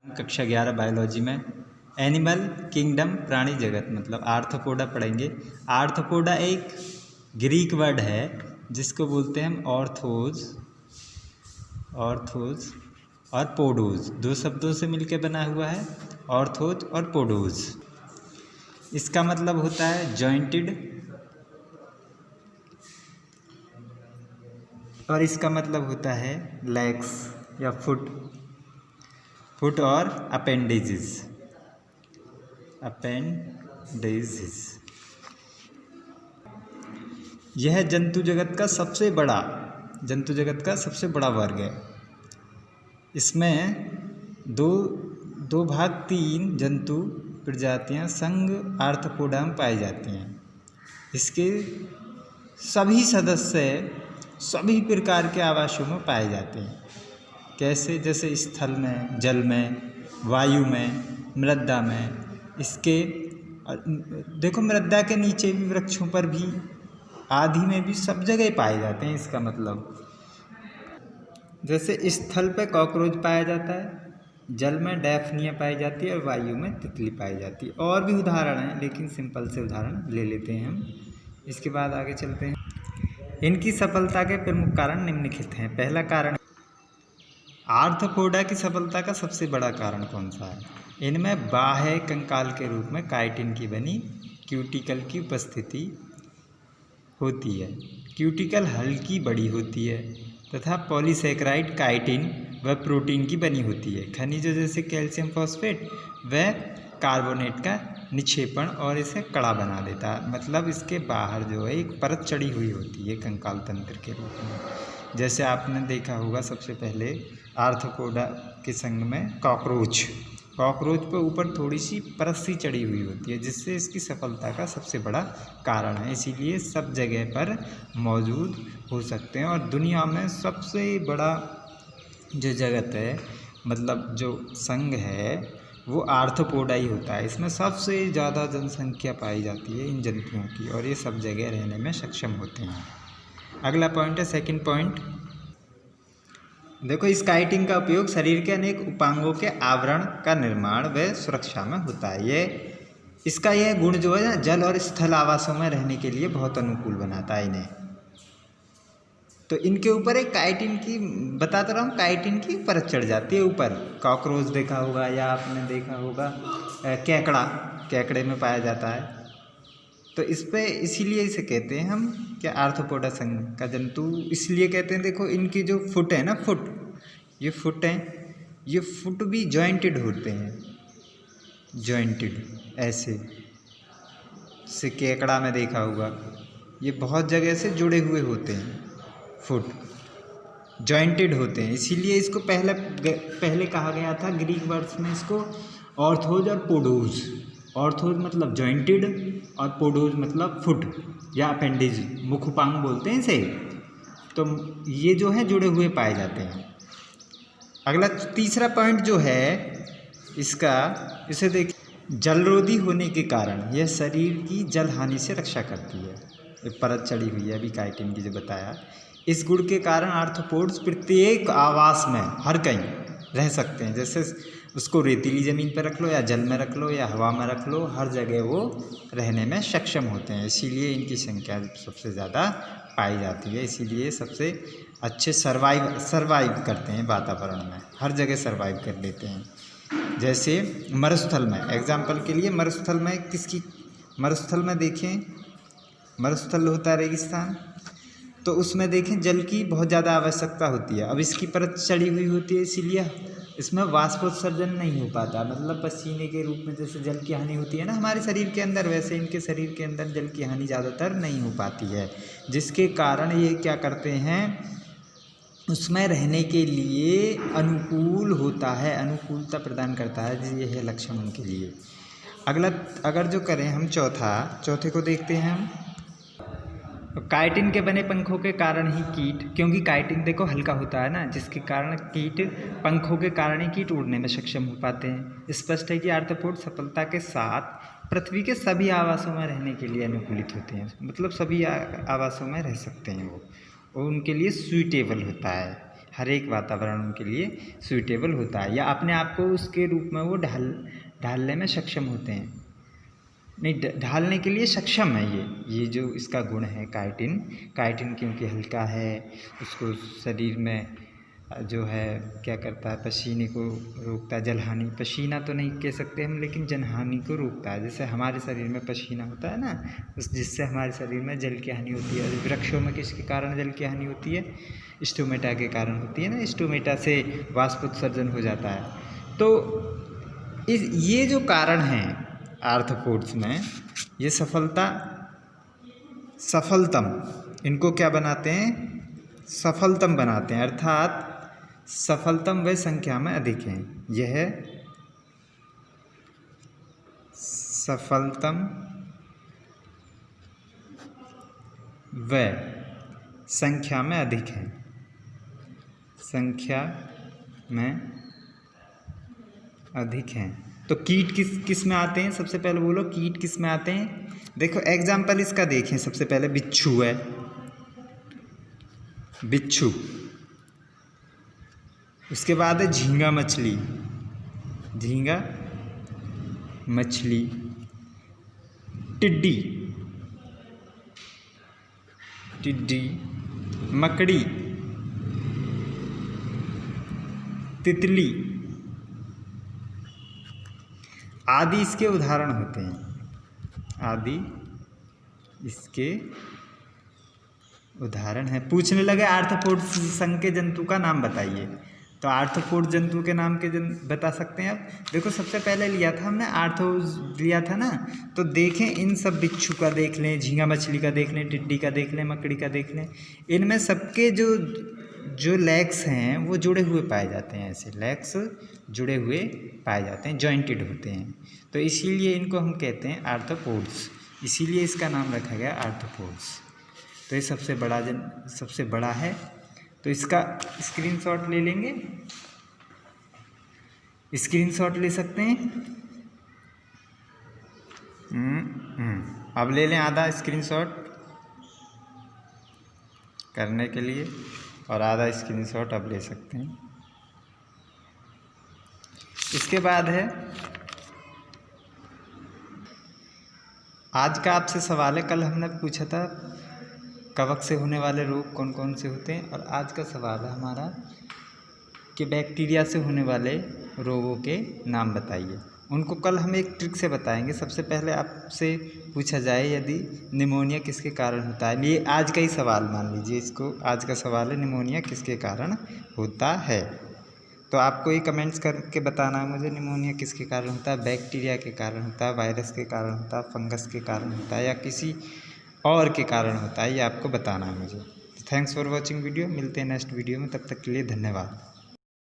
कक्षा 11 बायोलॉजी में animal kingdom प्राणी जगत मतलब आर्थ्रोपोडा पढ़ेंगे। आर्थ्रोपोडा एक ग्रीक वर्ड है जिसको बोलते हैं हम ऑर्थोज और पोडोज, दो शब्दों से मिलकर बना हुआ है ऑर्थोज और पोडोज। इसका मतलब होता है जॉइंटेड और इसका मतलब होता है लेग्स या फुट और अपेंडेजेस। यह जंतु जगत का सबसे बड़ा वर्ग है। इसमें दो भाग 3 जंतु प्रजातियां संघ आर्थ्रोपोडा में पाई जाती हैं। इसके सभी सदस्य सभी प्रकार के आवासों में पाए जाते हैं। कैसे? जैसे स्थल में, जल में, वायु में, मृदा में। इसके देखो मृदा के नीचे भी, वृक्षों पर भी, आदि में भी, सब जगह पाए जाते हैं। इसका मतलब जैसे स्थल पे कॉकरोच पाया जाता है, जल में डैफ्निया पाई जाती है और वायु में तितली पाई जाती है। और भी उदाहरण हैं लेकिन सिंपल से उदाहरण ले लेते हैं हम। इसके बाद आगे चलते हैं। इनकी सफलता के प्रमुख कारण निम्नलिखित हैं। पहला कारण, आर्थ्रोपोडा की सफलता का सबसे बड़ा कारण कौन सा है? इनमें बाह्य कंकाल के रूप में काइटिन की बनी क्यूटिकल की उपस्थिति होती है। क्यूटिकल हल्की बड़ी होती है तथा पॉलीसेकेराइड काइटिन व प्रोटीन की बनी होती है। खनिजों जैसे कैल्शियम फॉस्फेट व कार्बोनेट का निक्षेपण और इसे कड़ा बना देता है। मतलब इसके बाहर जो है एक परत चढ़ी हुई होती है कंकाल तंत्र के रूप में। जैसे आपने देखा होगा सबसे पहले आर्थ्रोपोडा के संग में कॉकरोच पे ऊपर थोड़ी सी परत सी चढ़ी हुई होती है, जिससे इसकी सफलता का सबसे बड़ा कारण है। इसीलिए सब जगह पर मौजूद हो सकते हैं। और दुनिया में सबसे बड़ा जो जगत है, मतलब जो संघ है, वो आर्थ्रोपोडा ही होता है। इसमें सबसे ज़्यादा जनसंख्या पाई जाती है इन जंतुओं की, और ये सब जगह रहने में सक्षम होते हैं। अगला पॉइंट है, सेकंड पॉइंट। देखो, इस काइटिन का उपयोग शरीर के अनेक उपांगों के आवरण का निर्माण व सुरक्षा में होता है। इसका यह गुण जो है ना, जल और स्थल आवासों में रहने के लिए बहुत अनुकूल बनाता है इन्हें। तो इनके ऊपर एक काइटिन की, बताता रहा हूँ, काइटिन की परत चढ़ जाती है ऊपर। कॉकरोच देखा होगा या आपने देखा होगा केकड़े में पाया जाता है। तो इस पे इसीलिए इसे कहते हैं हम क्या, आर्थ्रोपोडा संघ का जंतु इसलिए कहते हैं। देखो इनकी जो फुट है ना, ये फुट भी जॉइंटेड होते हैं, जॉइंटेड ऐसे से केकड़ा में देखा होगा, ये बहुत जगह से जुड़े हुए होते हैं, फुट जॉइंटेड होते हैं। इसीलिए इसको पहले कहा गया था ग्रीक वर्ड्स में इसको ऑर्थोज और पोडोज। ऑर्थोज मतलब जॉइंटेड और पोडोज मतलब फुट या अपेंडेज, मुखपांग बोलते हैं इसे। तो ये जो है जुड़े हुए पाए जाते हैं। अगला तीसरा पॉइंट जो है इसका, इसे देख, जलरोधी होने के कारण यह शरीर की जल हानि से रक्षा करती है। एक परत चढ़ी हुई है अभी काइटिन की जो बताया। इस गुण के कारण आर्थ्रोपोड्स प्रत्येक आवास में हर कहीं रह सकते हैं। जैसे उसको रेतीली ज़मीन पर रख लो या जल में रख लो या हवा में रख लो, हर जगह वो रहने में सक्षम होते हैं। इसीलिए इनकी संख्या सबसे ज़्यादा पाई जाती है। इसीलिए सबसे अच्छे सर्वाइव करते हैं वातावरण में, हर जगह सर्वाइव कर लेते हैं। जैसे मरुस्थल में, एग्जाम्पल के लिए मरुस्थल में देखें, मरुस्थल होता है रेगिस्तान, तो उसमें देखें जल की बहुत ज़्यादा आवश्यकता होती है। अब इसकी परत चढ़ी हुई होती है, इसीलिए इसमें वाष्पोत्सर्जन नहीं हो पाता। मतलब पसीने के रूप में जैसे जल की हानि होती है ना हमारे शरीर के अंदर, वैसे इनके शरीर के अंदर जल की हानि ज़्यादातर नहीं हो पाती है, जिसके कारण ये क्या करते हैं, उसमें रहने के लिए अनुकूल होता है, अनुकूलता प्रदान करता है। ये है लक्षण उनके लिए। अगला अगर जो करें हम चौथे को देखते हैं हम। काइटिन के बने पंखों के कारण ही कीट, क्योंकि काइटिन देखो हल्का होता है ना, जिसके कारण पंखों के कारण ही कीट उड़ने में सक्षम हो पाते हैं। स्पष्ट है कि आर्थ्रोपोड सफलता के साथ पृथ्वी के सभी आवासों में रहने के लिए अनुकूलित होते हैं। मतलब सभी आवासों में रह सकते हैं वो, और उनके लिए सूटेबल होता है। हर एक वातावरण उनके लिए सूटेबल होता है, या अपने आप को उसके रूप में वो ढालने में सक्षम होते हैं, नहीं ढालने के लिए सक्षम है। ये जो इसका गुण है काइटिन क्योंकि हल्का है, उसको शरीर में जो है क्या करता है, पसीने को रोकता है, जलहानि, पसीना तो नहीं कह सकते हम, लेकिन जनहानि को रोकता है। जैसे हमारे शरीर में पसीना होता है ना, जिससे हमारे शरीर में जल की हानि होती है। वृक्षों में किसके कारण जल की हानि होती है? स्टोमेटा के कारण होती है ना, स्टोमेटा से वाष्पोत्सर्जन हो जाता है। तो ये जो कारण हैं आर्थ्रोपोड्स में, ये सफलतम इनको क्या बनाते हैं? सफलतम बनाते हैं, अर्थात सफलतम व संख्या में अधिक हैं। यह सफलतम व संख्या में अधिक हैं, संख्या में अधिक हैं। तो कीट किस में आते हैं? सबसे पहले बोलो कीट किस में आते हैं? देखो एग्जाम्पल इसका देखें। सबसे पहले बिच्छू है, बिच्छू। उसके बाद है झींगा मछली, झींगा मछली, टिड्डी, टिड्डी, मकड़ी, तितली आदि इसके उदाहरण होते हैं, आदि इसके उदाहरण हैं। पूछने लगे आर्थ्रोपोड संघ के जंतु का नाम बताइए, तो आर्थ्रोपोड जंतु के नाम के बता सकते हैं आप। देखो सबसे पहले लिया था हमने लिया था ना, तो देखें इन सब बिच्छू का देख लें, झींगा मछली का देख लें, टिड्डी का देख लें, मकड़ी का देख लें, इनमें सबके जो लेग्स हैं वो जुड़े हुए पाए जाते हैं। ऐसे लेग्स जुड़े हुए पाए जाते हैं, जॉइंटेड होते हैं, तो इसीलिए इनको हम कहते हैं आर्थ्रोपोड्स, इसीलिए इसका नाम रखा गया आर्थ्रोपोड्स। तो ये सबसे बड़ा है, तो इसका स्क्रीनशॉट ले लेंगे, स्क्रीनशॉट ले सकते हैं। अब ले लें आधा स्क्रीनशॉट करने के लिए, और आधा स्क्रीनशॉट अब ले सकते हैं। इसके बाद है आज का आपसे सवाल है, कल हमने पूछा था कवक से होने वाले रोग कौन कौन से होते हैं, और आज का सवाल है हमारा कि बैक्टीरिया से होने वाले रोगों के नाम बताइए। उनको कल हम एक ट्रिक से बताएंगे। सबसे पहले आपसे पूछा जाए यदि निमोनिया किसके कारण होता है, ये आज का ही सवाल मान लीजिए, इसको आज का सवाल है निमोनिया किसके कारण होता है। तो आपको ये कमेंट्स करके बताना है मुझे, निमोनिया किसके कारण होता है, बैक्टीरिया के कारण होता है, वायरस के कारण होता है, फंगस के कारण होता है, या किसी और के कारण होता है, ये आपको बताना है मुझे। थैंक्स फॉर वॉचिंग वीडियो, मिलते हैं नेक्स्ट वीडियो में, तब तक के लिए धन्यवाद।